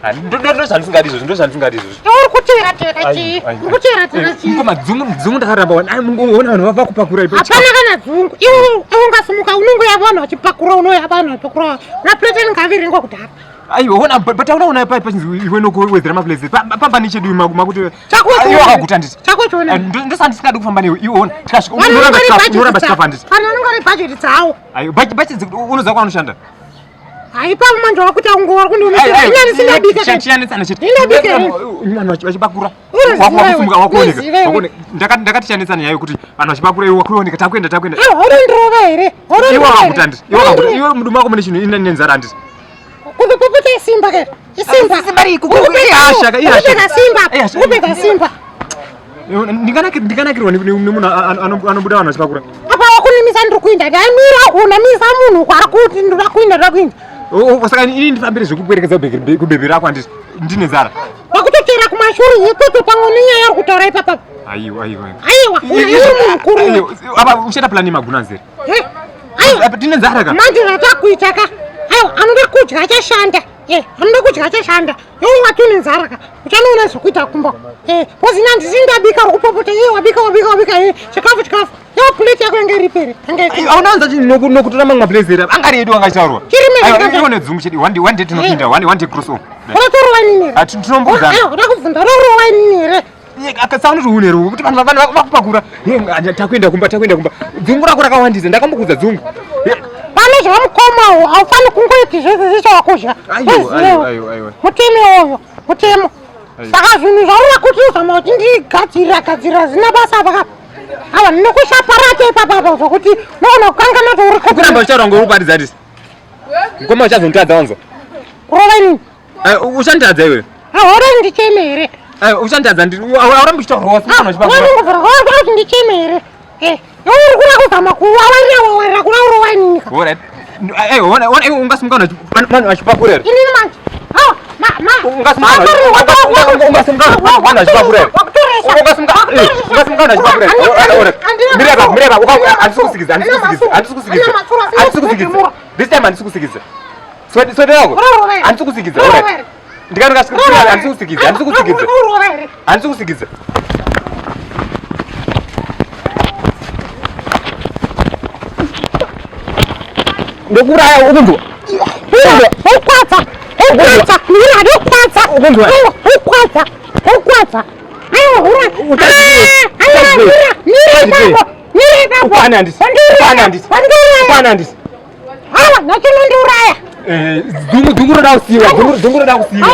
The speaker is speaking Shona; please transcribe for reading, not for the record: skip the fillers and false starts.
ndo zvandisingadizvo ngoma dzungu ndakaramba ona vanhu vava kupakura ipo hapana kana dzungu iwe ungasumuka unongoya vanhu vachipakura unoya vanhu vachipakura mapureti ngaviringwa kudhara aiwa ona pataona pachinzi iwe nokowedzera mapureti pambani chedu makuti iwe akaguta nditi chako chona ndosandisingadi kufamba newe iwe ona tikasvikanoramba chikafa nditi kana unongari bhajeti dzawo aiwa bhajeti unoziva kwanoshanda haipa manje wakuti aungowari kundiumisirainyanisingabika vanhu vachipakura wakuoneka ndakati chanetsani yayo kuti vanhu vachipakura iwe wakuoneka takuenda horondirova here iwe wakaguta nditi iwe mudumu wako mune chinhu nenzara nditi kundopopota isimba ke ubeka simba ndinganakirwa nemunhu anobuda vanhu vachipakura apa wakunimisa ndiri kuinda ndamira unamisa munhu kwakuti ndira kuinda saka ini ndifambire zvekubwerekedza kubhebhi rako handiti ndine nzara wakutotera kumashuri ikoto pamwe nenyaya yari kutaura ipapa aiwa uri munhu mukuru apa uchaita plani magunanzeri tine nzara ka manje zvatakuita ka aiwa anoda kudya achashanda iwe watune nzara ka uchanoona zvokuita kumba pozina ndisingabika uri kupopota iye wabika chikafu iwe puleti yako yange iripere aunaanza nokutora mamwe mapulezeri angari edu angachitaurwa iwo nedzungu chedi one day tinopinda one day cross over unotorova inini here tinombudza uda kubvunza unorova inini here akasaunoti unero kuti vanhu vakupakura takuenda kumba dzungu rako rakawandisa ndakambokudza dzungu pane zvamukomawo haufani kungoiti zvese zvichawakuzha mutemo saka zvinhu zvaura kuti uzama kuti ndigadzirira zina basa pakapa ava ndinokushaparata ipapapa zvokuti noona kukangana touri kuramba uchitaura ngoruparidza tisi mukoma uchazonditadza wanzwa kurova inini uchanditadza iwe haura ndicheme here uchanditadza aurambi uchitaura kuti ndicheme here uri kuda kuzama kuwawarira kulaurova inini ungasimuka vanhu vachipakura here inini manje ndokuraya ukunzwa dzungu roda kusiiwa